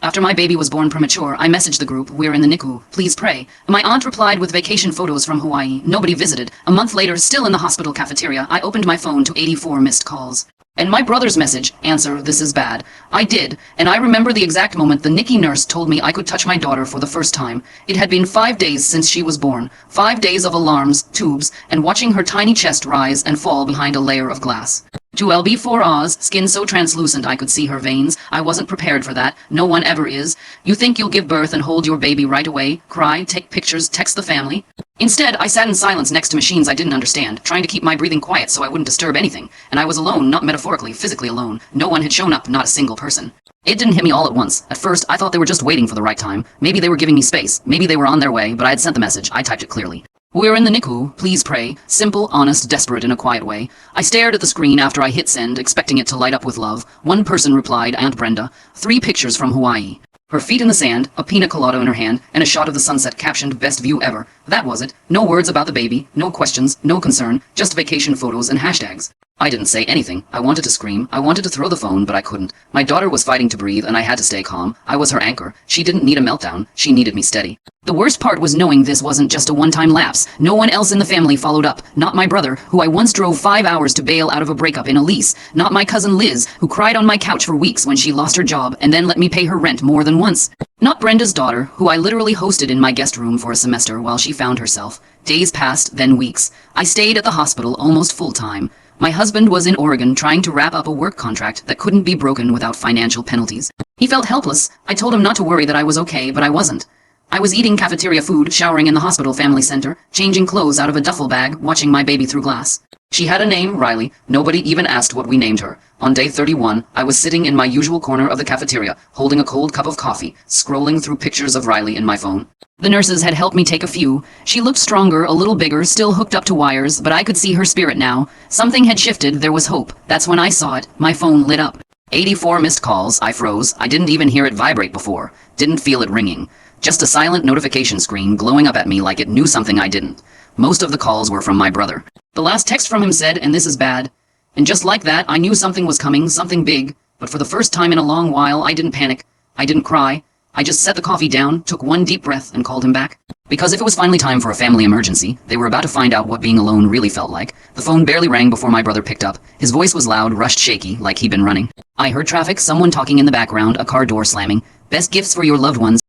After my baby was born premature, I messaged the group, "We're in the NICU, please pray." My aunt replied with vacation photos from Hawaii. Nobody visited. A month later, still in the hospital cafeteria, I opened my phone to 84 missed calls. And my brother's message, "Answer, this is bad." I did, and I remember the exact moment the NICU nurse told me I could touch my daughter for the first time. It had been 5 days since she was born. 5 days of alarms, tubes, and watching her tiny chest rise and fall behind a layer of glass. 2lb4 Oz, skin so translucent I could see her veins. I wasn't prepared for that. No one ever is. You think you'll give birth and hold your baby right away, cry, take pictures, text the family? Instead, I sat in silence next to machines I didn't understand, trying to keep my breathing quiet so I wouldn't disturb anything. And I was alone, not metaphorically, physically alone. No one had shown up, not a single person. It didn't hit me all at once. At first, I thought they were just waiting for the right time. Maybe they were giving me space. Maybe they were on their way, but I had sent the message. I typed it clearly. "We're in the NICU, please pray." Simple, honest, desperate in a quiet way. I stared at the screen after I hit send, expecting it to light up with love. One person replied, Aunt Brenda. 3 pictures from Hawaii. Her feet in the sand, a pina colada in her hand, and a shot of the sunset captioned, "Best view ever." That was it. No words about the baby, no questions, no concern, just vacation photos and hashtags. I didn't say anything. I wanted to scream. I wanted to throw the phone, but I couldn't. My daughter was fighting to breathe, and I had to stay calm. I was her anchor. She didn't need a meltdown. She needed me steady. The worst part was knowing this wasn't just a one-time lapse. No one else in the family followed up. Not my brother, who I once drove 5 hours to bail out of a breakup in a lease. Not my cousin Liz, who cried on my couch for weeks when she lost her job and then let me pay her rent more than once. Not Brenda's daughter, who I literally hosted in my guest room for a semester while she found herself. Days passed, then weeks. I stayed at the hospital almost full-time. My husband was in Oregon trying to wrap up a work contract that couldn't be broken without financial penalties. He felt helpless. I told him not to worry, that I was okay, but I wasn't. I was eating cafeteria food, showering in the hospital family center, changing clothes out of a duffel bag, watching my baby through glass. She had a name, Riley. Nobody even asked what we named her. On day 31, I was sitting in my usual corner of the cafeteria, holding a cold cup of coffee, scrolling through pictures of Riley in my phone. The nurses had helped me take a few. She looked stronger, a little bigger, still hooked up to wires, but I could see her spirit now. Something had shifted, there was hope. That's when I saw it. My phone lit up. 84 missed calls. I froze. I didn't even hear it vibrate before. Didn't feel it ringing. Just a silent notification screen glowing up at me like it knew something I didn't. Most of the calls were from my brother. The last text from him said, "And this is bad." And just like that, I knew something was coming, something big. But for the first time in a long while, I didn't panic. I didn't cry. I just set the coffee down, took one deep breath, and called him back. Because if it was finally time for a family emergency, they were about to find out what being alone really felt like. The phone barely rang before my brother picked up. His voice was loud, rushed, shaky, like he'd been running. I heard traffic, someone talking in the background, a car door slamming. "Best gifts for your loved ones."